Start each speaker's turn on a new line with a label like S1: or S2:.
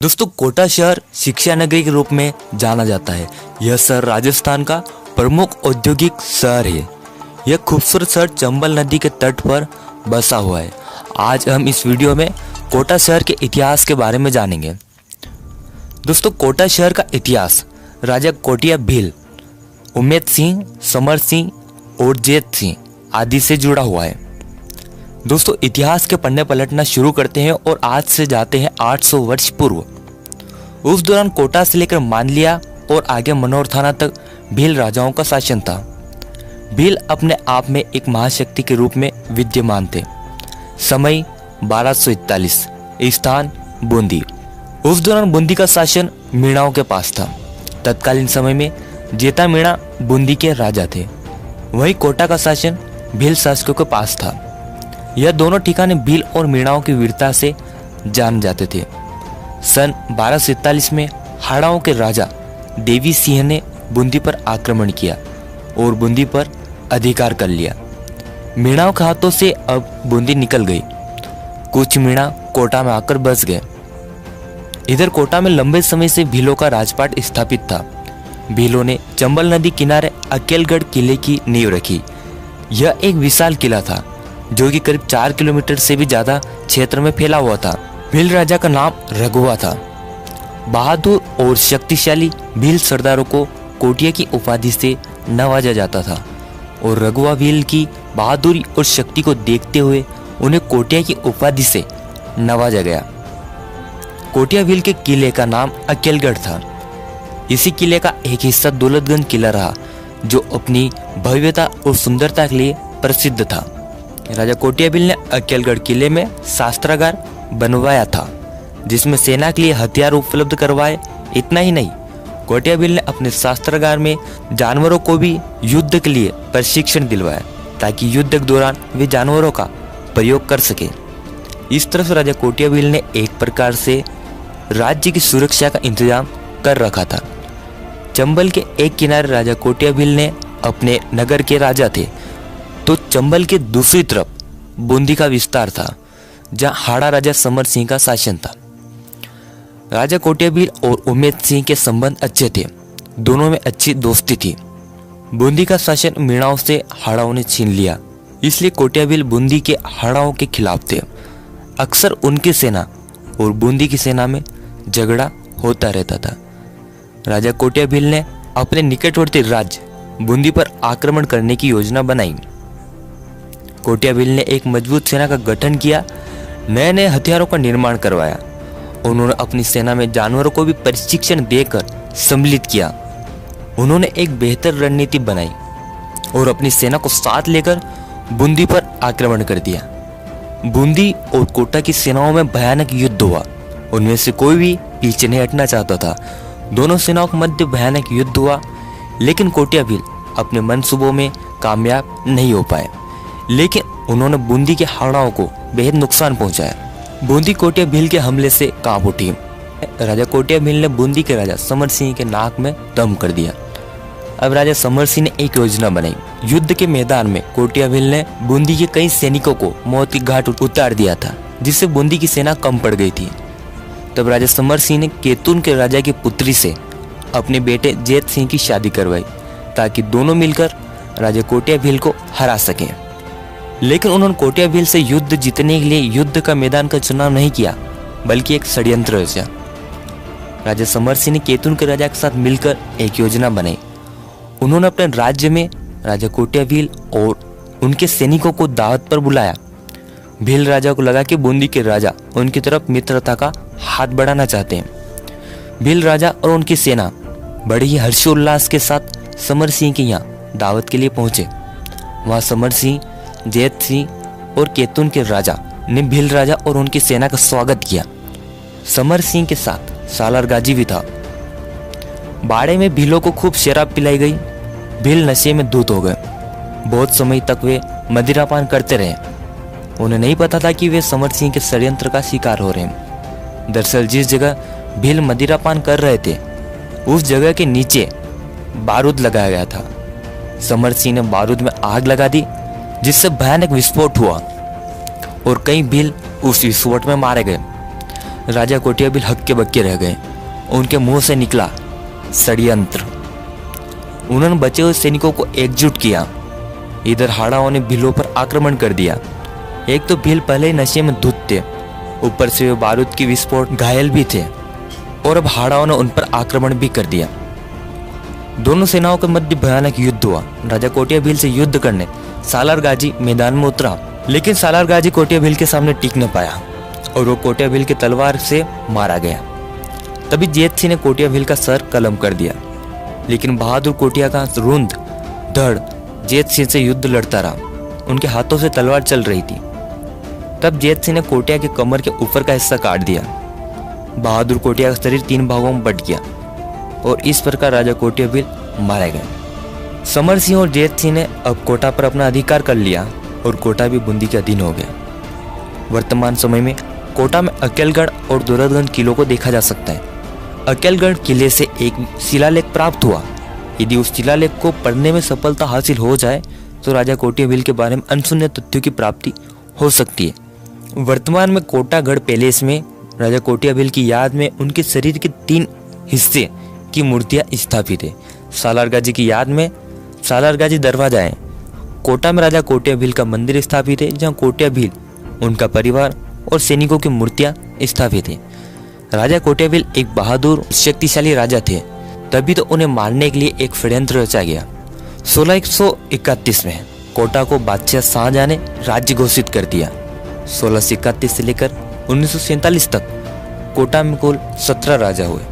S1: दोस्तों, कोटा शहर शिक्षा नगरी के रूप में जाना जाता है। यह शहर राजस्थान का प्रमुख औद्योगिक शहर है। यह खूबसूरत शहर चंबल नदी के तट पर बसा हुआ है। आज हम इस वीडियो में कोटा शहर के इतिहास के बारे में जानेंगे। दोस्तों, कोटा शहर का इतिहास राजा कोटिया भील, उम्मेद सिंह, समर सिंह और जेत सिंह आदि से जुड़ा हुआ है। दोस्तों, इतिहास के पन्ने पलटना शुरू करते हैं और आज से जाते हैं 800 वर्ष पूर्व। उस दौरान कोटा से लेकर मानलिया और आगे मनोर थाना तक भील राजाओं का शासन था। भील अपने आप में एक महाशक्ति के रूप में विद्यमान थे। समय 1241, स्थान बूंदी। उस दौरान बूंदी का शासन मीणाओं के पास था। तत्कालीन समय में जेता मीणा बूंदी के राजा थे। वहीं कोटा का शासन भील शासकों के पास था। यह दोनों ठिकाने भील और मीणाओं की वीरता से जाने जाते थे। सन 1247 में हाड़ाओं के राजा देवी सिंह ने बूंदी पर आक्रमण किया और बूंदी पर अधिकार कर लिया। मीणाओं के हाथों से अब बूंदी निकल गई। कुछ मीणा कोटा में आकर बस गए। इधर कोटा में लंबे समय से भीलों का राजपाट स्थापित था। भीलों ने चंबल नदी किनारे अकेलगढ़ किले की नींव रखी। यह एक विशाल किला था जो कि करीब 4 किलोमीटर से भी ज्यादा क्षेत्र में फैला हुआ था। भील राजा का नाम रघुवा था। बहादुर और शक्तिशाली भील सरदारों को कोटिया की उपाधि से नवाजा जाता था और रघुवा भील की बहादुरी और शक्ति को देखते हुए उन्हें कोटिया की उपाधि से नवाजा गया। कोटिया भील के किले का नाम अकेलगढ़ था। इसी किले का एक हिस्सा दौलतगंज किला रहा जो अपनी भव्यता और सुंदरता के लिए प्रसिद्ध था। राजा कोटिया भील ने अकेलगढ़ किले में शस्त्रागार बनवाया था जिसमें सेना के लिए हथियार उपलब्ध करवाए। इतना ही नहीं, कोटिया भील ने अपने शस्त्रागार में जानवरों को भी युद्ध के लिए प्रशिक्षण दिलवाया ताकि युद्ध के दौरान वे जानवरों का प्रयोग कर सके। इस तरह से राजा कोटिया भील ने एक प्रकार से राज्य की सुरक्षा का इंतजाम कर रखा था। चंबल के एक किनारे राजा कोटिया भील ने अपने नगर के राजा थे, तो चंबल के दूसरी तरफ बूंदी का विस्तार था जहां हाड़ा राजा समर सिंह का शासन था। राजा कोटिया भील और उम्मेद सिंह के संबंध अच्छे थे। दोनों में अच्छी दोस्ती थी। बूंदी का शासन मीणाओं से हाड़ाओं ने छीन लिया, इसलिए कोटिया भील बूंदी के हाड़ाओं के खिलाफ थे। अक्सर उनकी सेना और बूंदी की सेना में झगड़ा होता रहता था। राजा कोटिया भील ने अपने निकटवर्ती राज्य बूंदी पर आक्रमण करने की योजना बनाई। कोटिया भील ने एक मजबूत सेना का गठन किया, नए नए हथियारों का निर्माण करवाया। उन्होंने अपनी सेना में जानवरों को भी प्रशिक्षण देकर सम्मिलित किया। उन्होंने एक बेहतर रणनीति बनाई और अपनी सेना को साथ लेकर बूंदी पर आक्रमण कर दिया। बूंदी और कोटा की सेनाओं में भयानक युद्ध हुआ। उनमें से कोई भी पीछे नहीं हटना चाहता था। दोनों सेनाओं के मध्य भयानक युद्ध हुआ, लेकिन कोटिया भील अपने मंसूबों में कामयाब नहीं हो पाए। लेकिन उन्होंने बूंदी के हाड़ाओं को बेहद नुकसान पहुंचाया। बूंदी कोटिया भील के हमले से कांप उठी। राजा कोटिया भील ने बूंदी के राजा समर सिंह के नाक में दम कर दिया। अब राजा समर सिंह ने एक योजना बनाई। युद्ध के मैदान में कोटिया भील ने बूंदी के कई सैनिकों को मौत की घाट उतार दिया था, जिससे बूंदी की सेना कम पड़ गई थी। तब राजा समर सिंह ने केतुन के राजा की पुत्री से अपने बेटे जेत सिंह की शादी करवाई ताकि दोनों मिलकर राजा कोटिया भील को हरा सकें। लेकिन उन्होंने कोटिया भील से युद्ध जीतने के लिए युद्ध का मैदान का चुनाव नहीं किया, बल्कि एक षड्यंत्र रचा। राजा समर सिंह ने केतुन के राजा के साथ मिलकर एक योजना बनाई। उन्होंने अपने राज्य में राजा कोटिया भील और उनके सैनिकों को दावत पर बुलाया। भील राजा को लगा कि बूंदी के राजा उनकी तरफ मित्रता का हाथ बढ़ाना चाहते हैं। भील राजा और उनकी सेना बड़े ही हर्षोल्लास के साथ समर सिंह के यहाँ दावत के लिए पहुंचे। वहां समर सिंह, जेत सिंह और केतुन के राजा ने भील राजा और उनकी सेना का स्वागत किया। समर सिंह के साथ सालार गाजी भी था। बाड़े में भीलों को खूब शराब पिलाई गई। भील नशे में धुत हो गए। बहुत समय तक वे मदिरापान करते रहे। उन्हें नहीं पता था कि वे समर सिंह के षड्यंत्र का शिकार हो रहे हैं। दरअसल जिस जगह भील मदिरापान कर रहे थे उस जगह के नीचे बारूद लगाया गया था। समर सिंह ने बारूद में आग लगा दी, जिससे भयानक विस्फोट हुआ और कई भील उस विस्फोट में मारे गए। राजा कोटियाबिल हक्के बक्के रह गए। उनके मुंह से निकला षड्यंत्र। उन्होंने बचे हुए सैनिकों को एकजुट किया। इधर हाड़ाओं ने भीलों पर आक्रमण कर दिया। एक तो भील पहले ही नशे में धुत थे, ऊपर से वे बारूद की विस्फोट घायल भी थे, और अब हाड़ाओं ने उन पर आक्रमण भी कर दिया। दोनों सेनाओं के मध्य भयानक युद्ध हुआ। राजा कोटियाबिल से युद्ध करने सालार गाजी मैदान में उतरा, लेकिन सालार गाजी कोटियाबिल के सामने टिक न पाया और वो कोटियाबिल की तलवार से मारा गया। तभी जेत सिंह ने कोटियाबिल का सर कलम कर दिया, लेकिन बहादुर कोटिया का रुंद धड़ जेत सिंह से युद्ध लड़ता रहा। उनके हाथों से तलवार चल रही थी। तब जेत सिंह ने कोटिया के कमर के ऊपर का हिस्सा काट दिया। बहादुर कोटिया का शरीर 3 भागों में बट गया और इस प्रकार राजा कोटियाबिल मारे गए। समर सिंह और जेत सिंह ने अब कोटा पर अपना अधिकार कर लिया और कोटा भी बूंदी के अधीन हो गया। वर्तमान समय में कोटा में अकेलगढ़ और दोरदगंज किलों को देखा जा सकता है। अकेलगढ़ किले से एक शिलालेख प्राप्त हुआ। यदि उस शिलालेख को पढ़ने में सफलता हासिल हो जाए तो राजा कोटियाबिल के बारे में अनसुने तथ्यों की प्राप्ति हो सकती है। वर्तमान में कोटागढ़ पैलेस में राजा कोटियाबिल की याद में उनके शरीर के 3 हिस्से की मूर्तियां स्थापित है। सालारगाजी की याद में सालारगाजी दरवाजा है। कोटा में राजा कोटियाबिल का मंदिर स्थापित है, जहां कोटियाबिल, उनका परिवार और सैनिकों की मूर्तियां स्थापित है। राजा कोटियाबिल एक बहादुर शक्तिशाली राजा थे, तभी तो उन्हें मारने के लिए एक षड्यंत्र रचा गया। 1631 में कोटा को बादशाह शाहजहां ने राज्य घोषित कर दिया। 1631 से लेकर 1947 तक कोटा में कुल 17 राजा हुए।